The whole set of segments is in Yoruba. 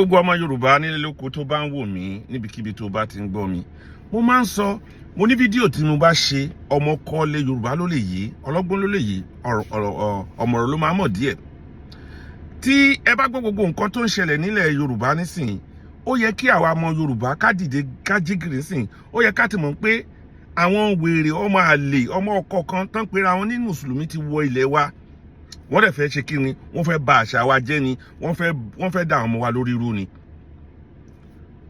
gbogbo ọmọ Yorùbá nílé lóko tó bá ń wò mí níbikíbi tó bá ti ń gbọ́ mi, mo máa ń sọ, mo ní fídíò tí mo bá ṣe, ọmọ kọ́lé Yorùbá ló lè yé, ọlọ́gbọ́n ló lè yé, ọ̀mọ̀rọ̀ ló máa mọ̀ díẹ̀. Tí ẹ bá gbọ́ gbogbo nǹkan tó ń ṣẹlẹ̀ nílẹ̀ Yorùbá nísìnyí, ó yẹ kí àwa ọmọ Yorùbá ká dìde ká jígìrì sìn, ó yẹ ká ti mọ̀ pé àwọn wèrè ọmọ àlè ọmọ ọkọ kan tán pera wọn ní mùsùlùmí ti wọ ilẹ̀ wa. Wọ́n dẹ̀ fẹ́ ṣe kí ni, wọ́n fẹ́ bà àṣà wa jẹ́ ni, wọ́n fẹ́ dà ọmọ wa lórí irú ni.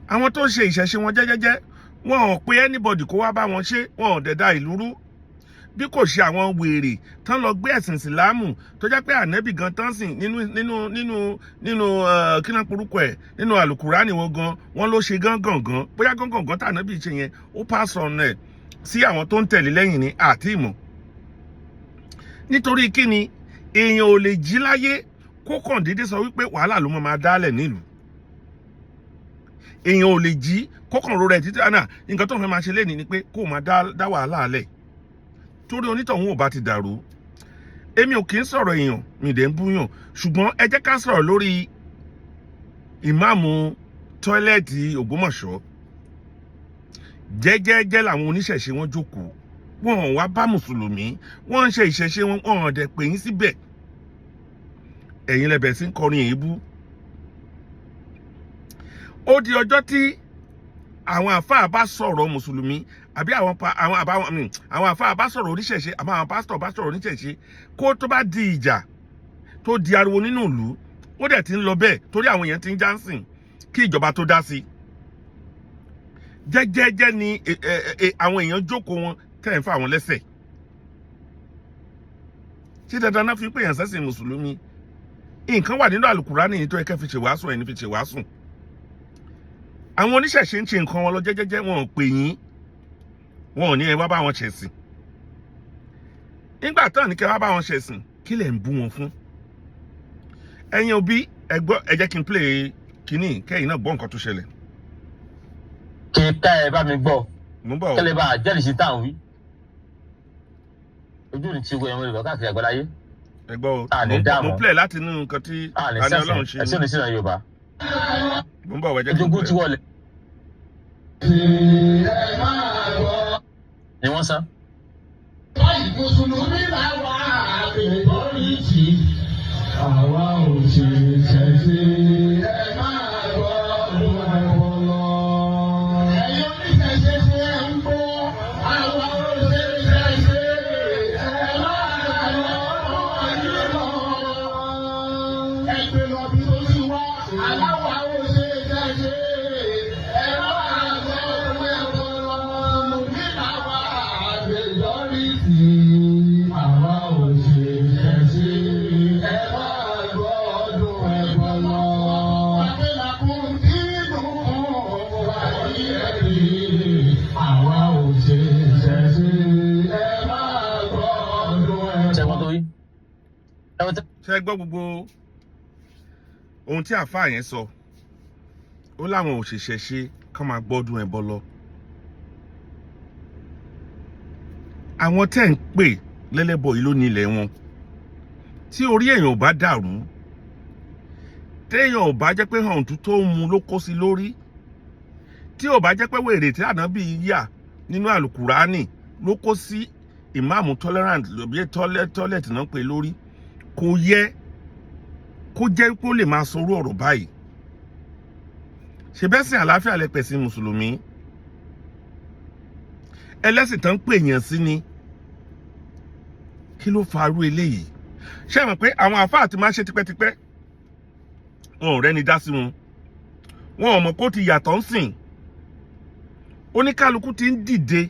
Àwọn tó ń ṣe ìṣẹ̀ṣe wọn jẹ́jẹ́jẹ́, wọn ò pe anybody kó wá bá wọn ṣe, wọn ò dẹ̀ da ìlú rú. Bí kò ṣe àwọn wèrè tán lọ gbé ẹ̀sìn ìsìlámù tó jẹ́ pé ànẹ́bì gan tán sìn nínú kíná porúkọ ẹ̀ nínú àlùkùránì wọn gan, wọn ló ṣe gángan bóyá gángan tá ànẹ́bì ṣe yẹn ó pass on ẹ̀ sí àwọn tó ń tẹ̀lé lẹ́yìn ní àti ìmọ̀. Nítorí kí ni èèyàn ò lè jí láyé kó kàn déédéé sọ wípé wàhálà ló máa dálẹ̀ nílùú. Èèyàn ò lè jí kó kàn rọra ẹ̀ títí àná nǹkan tó ń fẹ́ máa ṣe lénìí ni pé kó máa dá wàhálà lẹ̀. Torí onítọ̀hún ò bá ti dàrú. Èmi ò kì í sọ̀rọ̀ èèyàn, mi dẹ̀ ń búyàn, ṣùgbọ́n ẹ jẹ́ ká sọ̀rọ̀ lórí ìmáàmù tọ́ílẹ̀tì Ògbómọ̀ṣọ́. Jẹ́jẹ́jẹ́ làwọn oníṣẹ̀ṣe wọn jókòó, wọn ò wá bá mùsùlùmí, wọ́n ń ṣe ìṣẹ̀ṣe wọn, wọn ò dẹ̀ pè yín síbẹ̀. Ẹ̀yin lẹ bẹ̀rẹ̀ sí ń kọrin èébú. Ó di ọjọ́ tí àwọn àfáà bá sọ̀rọ̀ mùsùlùmí àbí àwọn àfáà bá sọ̀rọ̀ oníṣẹ̀ṣe àbí àwọn pásítọ̀ bá sọ̀rọ̀ oníṣẹ̀ṣe kó tó bá di ìjà tó di ariwo nínú ìlú, ó dẹ̀ ti ń lọ bẹ́ẹ̀ torí àwọn èèyàn ti ń jánsìn kí ìjọba tó dá sí. Jẹ́jẹ́jẹ́ ni àwọn èèyàn jókòó wọn tẹ̀ ń fà wọn lẹ́sẹ̀. Ṣé dandan náà fi pé èèyàn sẹ́sìn mùsùlùmí? Nǹkan wà nínú àlùkùránì yìí tó yẹ kẹ́ fi ṣèwàásù ẹni fi ṣèwàásù. Àwọn oníṣẹ̀ṣe ń ṣe nǹkan wọn lọ jẹ́jẹ́jẹ́, wọn ò pè yín, wọn ò ní ẹ wá bá wọn ṣẹ̀sìn. Nígbà tán ní kẹ́ wá bá wọn ṣẹ̀sìn, kí lẹ̀ ń bú wọn fún? Ẹ̀yin òbí ẹ gbọ́, ẹ jẹ́ kí n play kíní kẹ́yìn náà gbọ́ nǹkan tó ṣẹlẹ̀. Kì í ká ẹ bá mi gbọ́. Mo ń bọ̀. Kẹ́lẹ́ bá jẹ́rìí sí táwọn wí. Ojú ni ti wo ẹ̀wọ̀n Yorùbá káàkiri àgbáláyé. Ẹ gbọ́ mo play láti inú nǹkan tí Àní Ọlọ́run ṣe. Ẹ̀sìn oníṣìnà Yorùbá. Mo ń bọ̀ wẹ́jẹ́ kí n Ojúgún ti wọlé. Ni wọ́n sá. Mùsùlùmí làwọn àbẹ̀bọ̀rì tì, àwa ò ṣe ṣẹ̀ṣẹ̀ ẹ máa gbọ́ ọdún ẹ̀wọ̀n lọ. Ẹ̀yin oníṣẹ̀ṣẹ̀ ṣe ń gbọ́, àwa ò ṣe ṣẹ̀ṣẹ̀ ẹ máa gbọ́ ọdún ẹ̀wọ̀n lọ. Ẹgbẹ́ lọ bí ó ti wá, aláwa ò ṣe ṣẹ̀ṣẹ̀ ẹ máa gbọ́ ọdún ẹ̀wọ̀n lọ. Mùsùlùmí làwọn àbẹ̀bọ̀rì tì, àwa ò ṣe ṣẹ̀ṣẹ̀ ẹ máa gbọ́ ọdún ẹ̀wọ̀n lọ. Àbẹ̀làkùn nínú wáyé ẹ̀rí, àwa ò ṣe ṣẹ̀ṣẹ̀ ẹ máa gbọ́ ọdún ẹ̀wọ̀n lọ. Ṣẹ́gun tó yí. Ṣé gbọ́ gbogbo ohun tí àfáà yẹn sọ? Ó láwọn òṣìṣẹ́ ṣe kán máa gbọ́dún ẹbọ lọ. Àwọn tẹ́ ń pè lẹ́lẹ́bọ yìí ló ní ilẹ̀ wọn. Tí orí èèyàn ò bá dàrú, téèyàn ò bá jẹ́ pé hàn tó ń mu ló kó sí lórí, tí ò bá jẹ́ pé wèrè tí ànábì yà nínú àlùkùránì ló kó sí ìmáàmù tolerant lóbi tọ́lẹ̀tì náà pé lórí, kò yẹ kó jẹ́ pé ó lè máa sọrú ọ̀rọ̀ báyìí. Ṣé bẹ́sìn àlàáfíà lẹ pẹ̀sìn mùsùlùmí? Ẹlẹ́sìn tán pè yàn sí ni. Kí ló fa irú eléyìí? Ṣé mọ̀ pé àwọn àfáà ti máa ṣe tipẹ́tipẹ́? Wọn ò rẹ́ni dá sí wọn. Wọn ò mọ̀ kó ti yàtọ̀ ń sìn. Oníkálukú ti ń dìde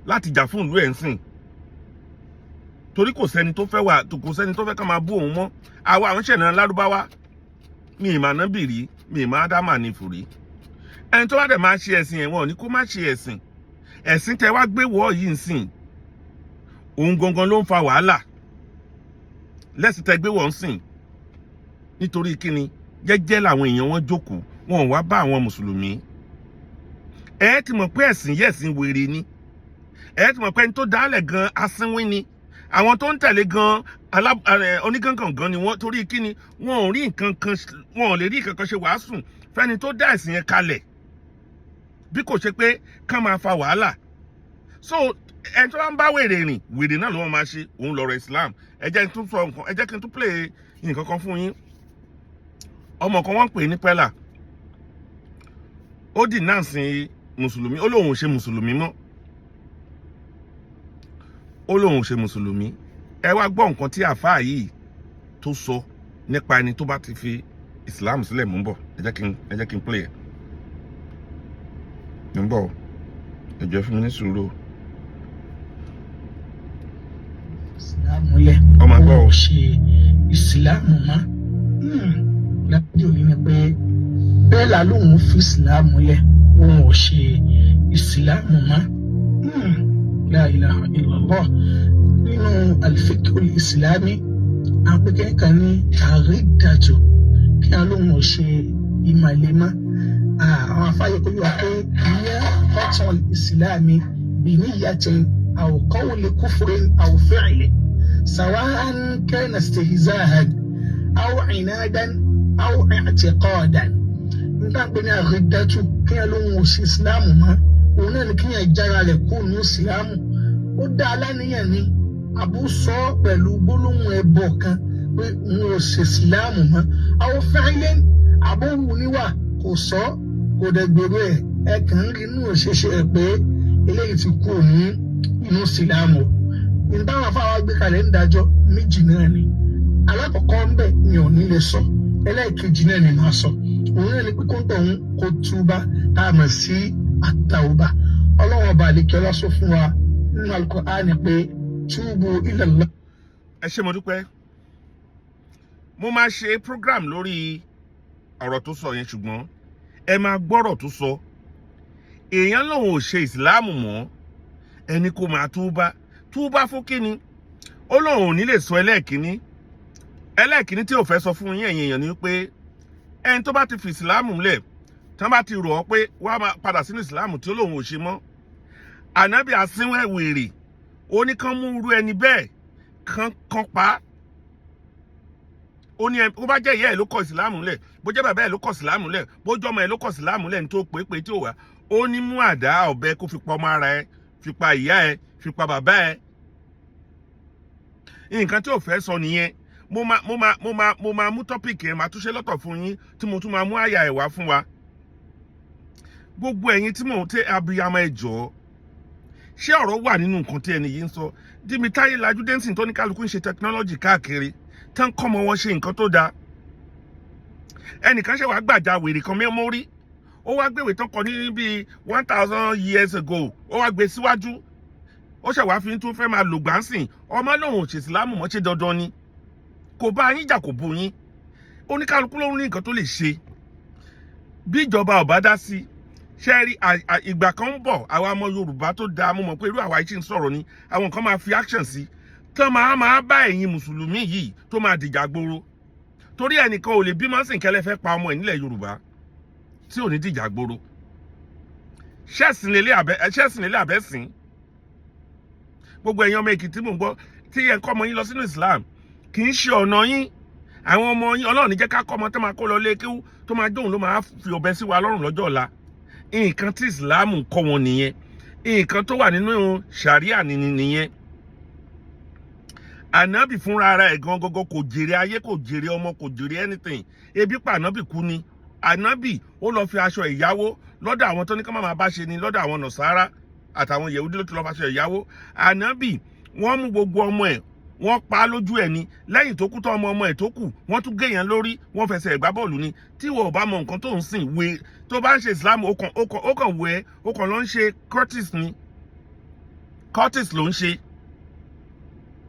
láti jà fún ìlú ẹ̀ ń sìn. Torí kò sẹ́ni tó fẹ́ ká máa bú òun mọ́. Àwa àwọn ṣẹ̀nà Lárúbáwá, mi ì máa ná bìrì, mi ì máa dá màá ní fùrí. Ẹni tó bá dẹ̀ máa ṣe ẹ̀sìn ẹ̀ wọn ò ní kó má ṣe ẹ̀sìn. Ẹ̀sìn tẹ wá gbé wọ́ yìí ń sìn. Òun gangan ló ń fa wàhálà. Lẹ́sìn tẹ gbé wọ́n ń sìn. Nítorí kíni jẹ́jẹ́ làwọn èèyàn wọn jókòó, wọn ò wá bá àwọn mùsùlùmí. Ẹ ti mọ̀ pé ẹ̀sìn yẹ̀sìn wèrè ni. Ẹ ti mọ̀ pé ẹni tó dálẹ̀ gan asínwín ni. àwọn tó ń tẹ̀lé gan onígangangan ni wọ́n, torí kíni wọn ò rí nǹkan kan, wọn ò lè rí nǹkan kan ṣe wàásù fẹ́ni tó dá ẹ̀sìn yẹn kalẹ̀ bí kò ṣe pé ká máa fa wàhálà. So ẹni tó bá ń bá wèrè rìn, wèrè náà ló wọ́n máa ṣe, òun lọ̀rọ̀ Islam. Ẹ jẹ́ kí n tún play nǹkan kan fún yín. Ọmọ kan wọ́n ń pè ní Pella, ó denounce mùsùlùmí, ó lóun ò ṣe mùsùlùmí mọ́, ó lóun ò ṣe mùsùlùmí. Ẹ wá gbọ́ nǹkan tí àfáà yìí tó sọ nípa ẹni tó bá ti fi Islam sílẹ̀. Mò ń bọ̀, ẹ jẹ́ kí n play ẹ̀. Mò ń bọ̀, ẹ jọ̀ọ́ fún mi ní sùúrù. Ìsìlámù lẹ̀, Ọmọ àgbọ̀ ò ṣe ìsìlámù mọ́. Lápẹ́jọ́ mi ni pé Pella lòun fi ìsìlámù lẹ̀, òun ò ṣe ìsìlámù mọ́. La ilaha illallah. Nínú al-fiqh al-islami, àpèkẹ́ kan ní àrídàjò kí a lóun ò ṣe ìmàlẹ́mọ́. Àwọn afáyẹ kò yọ pé ìyá ọ̀tún ìsìlámì biniyatin aw qawli kufrin aw fi'li sawa'an kana istihza'an aw 'inadan aw i'tiqadan. Nígbà pé ní àrídàjò kí a lóun ò ṣe ìsìlámù mọ́, òun náà ni kí yẹn jára rẹ̀ kó ní ìsìlámù. Ó dá aláníyàn ni àbú sọ pẹ̀lú gbólóhùn ẹbọ kan pé òun ò ṣe ìsìlámù mọ́. Àwọn fẹ́ẹ́lẹ́ àbówù níwà kò sọ, kò dẹ̀ gbèrò ẹ̀ kàn ń rí inú òṣèṣe ẹ̀ pé eléyìí ti kú ní inú ìsìlámù. Ìdáhùn afáwa gbé kalẹ̀ ń dájọ́ méjì náà ni. Alákọ̀ọ́kọ́ ń bẹ̀ mi ò ní lè sọ, ẹlẹ́ẹ̀kejì náà ni màá sọ. Òun náà ni pé kó ń tọ̀ ń kó túbá tá a mọ̀ sí àtàwùbá. Ọlọ́run ọba àlekẹ́ ọlá sọ fún wa nínú Al-Qur'ani pé túbú ila Allah. Ẹ ṣé mo dúpẹ́. Mo máa ṣe program lórí ọ̀rọ̀ tó sọ yẹn, ṣùgbọ́n ẹ máa gbọ́rọ̀ tó sọ. Èèyàn lòun ò ṣe ìsìláàmù mọ́, ẹni kó máa túbá fún kíni? Ó lóun ò ní lè sọ ẹlẹ́ẹ̀kíní tí ò fẹ́ sọ fún yín ẹ̀yin èèyàn ni pé ẹni tó bá ti fi ìsìláàmù lẹ̀, tí wọ́n bá ti rọ̀ ọ́ pé wá máa padà sínú ìsìláàmù tí ó lóun ò ṣe mọ́, ànábì àsínwẹ̀ wèrè ó ní kán mú irú ẹni bẹ́ẹ̀ kan pa á. Ó ní bó bá jẹ́ ìyá ẹ̀ ló kọ ìsìláàmù lẹ̀, bó jẹ́ bàbá ẹ̀ ló kọ ìsìláàmù lẹ̀, bó jẹ́ ọmọ ẹ̀ ló kọ ìsìláàmù lẹ̀ ní tó pé tí ò wá, ó ní mú àdá ọ̀bẹ kó fi pa ọmọ ara ẹ̀, fi pa ìyá ẹ̀, fi pa bàbá ẹ̀. Nǹkan tí ò fẹ́ sọ nìyẹn. Mo máa mú tọ́pìkì ẹ̀, máa túnṣe lọ́tọ̀ fún yín, tí mo tún máa mú àyà ẹ̀ wá fún wa. Gbogbo ẹ̀yin tí mò ń tẹ abiyamọ ẹ jọ̀ọ́, ṣé ọ̀rọ̀ wà nínú nǹkan tí ẹni yìí ń sọ? Dìmítayé lajú dẹ́nsìn tó ní kálukú ń ṣe tẹkinọ́lọ́jì káàkiri tán kọ́mọ wọn ṣe nǹkan tó dáa. Ẹnìkan ṣe wàá gbàjà wèrè kan mẹ́mórí, ó wá gbéwèé tán kọ ní bíi 1000 years ago, ó wá gbé síwájú, ó ṣe wàá fi tún fẹ́ máa lò gbáǹsìn. Ọmọ lòun ò ṣe ìsìlámù mọ́, ṣe dandan ni? Kò bá yín jà, kò bú yín. Oníkálukú ló ń rí nǹkan tó lè ṣe. Bí ìjọba ò bá dá sí, ṣe rí ìgbà kan ń bọ̀, àwa ọmọ Yorùbá tó dáa, mo mọ̀ pé irú àwa yìí ń sọ̀rọ̀ ni, àwọn kan máa fi action sí, tán máa bá ẹ̀yin mùsùlùmí yìí tó máa dìjà gboro. Torí ẹnìkan ò lè bímọ sìn kẹ́lẹ́ fẹ́ pa ọmọ ẹ̀ nílẹ̀ Yorùbá tí ò ní dìjà gboro. Ṣẹ́sìn lélẹ̀ àbẹ́sìn. Gbogbo ẹ̀yin ọmọ Èkìtì mò ń gbọ́ tí ẹ̀ ń kọ́ ọmọ yín lọ sínú Islam, kì í ṣe ọ̀nà yín. Àwọn ọmọ yín, Ọlọ́run ní jẹ́ ká kọ́ ọmọ tó máa kó lọ lé kéwú, tó máa dóhùn ló máa fi ọ̀bẹ sí wa lọ́rùn lọ́jọ́ ọ̀la. Nǹkan tí Islam kọ́ wọn nìyẹn. Nǹkan tó wà nínú Sharia nìyẹn. Ànábì fúnra ara ẹ̀ gangan kò jèrè ayé, kò jèrè ọmọ, kò jèrè anything. Ebi pa ànábì kú ni. Ànábì ó lọ fi aṣọ ìyàwó lọ́dọ̀ àwọn tó ní ká máa bá ṣe ni, lọ́dọ̀ àwọn Nọ̀sárà àtàwọn Yẹhudi ló ti lọ fi aṣọ ìyàwó. Ànábì wọ́n mú gbogbo ọmọ ẹ̀, wọ́n pa á lójú ẹ̀ ni. Lẹ́yìn tó kú tó ọmọ ẹ̀ tó kù, wọ́n tún gé yẹn lórí, wọ́n fẹsẹ̀ ẹ̀gbá bọ́ọ̀lù ni. Tí wọ́n ò bá mọ nǹkan tó ń sìn wé, tó bá ń ṣe Islam, ó kàn wẹ̀, ó kàn lọ ń ṣe Curtis ni. Curtis ló ń ṣe.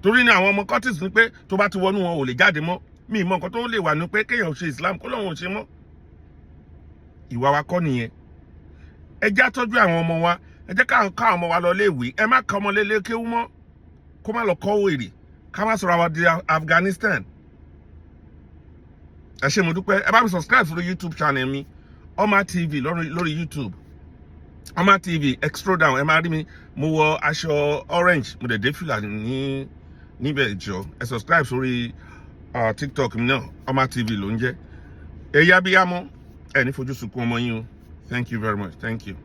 Torí ni àwọn ọmọ Curtis ní pé tó bá ti wọnú wọn ò lè jáde mọ́. Mi mọ nǹkan tó lè wà ní pé kéèyàn ṣe Islam kó lóun ò ṣe mọ́. Ìwà wa kọ́ nìyẹn. Ẹ jẹ́ á tọ́jú àwọn ọmọ wa, ẹ jẹ́ ká àwọn ọmọ wa lọ léèwé, ẹ má kọ́ ọmọ lélé kéwú mọ́, kó má lọ kọ́ wèrè, ká má sọ̀rọ̀ àwọn di Afghanistan. Ẹ ṣé mo dúpẹ́. Ẹ bá mi subscribe sórí YouTube channel mi, Oma TV lórí YouTube. Oma TV extra down, ẹ máa rí mi, mo wọ aṣọ orange, mo dẹ̀ dé fìlà ní níbẹ̀ jọ ẹ subscribe sórí TikTok mi náà Oma TV ló ń jẹ́ ẹ̀yà bíyámọ́ ẹ̀ ní fojú sunkún ọmọ yín o thank you very much thank you.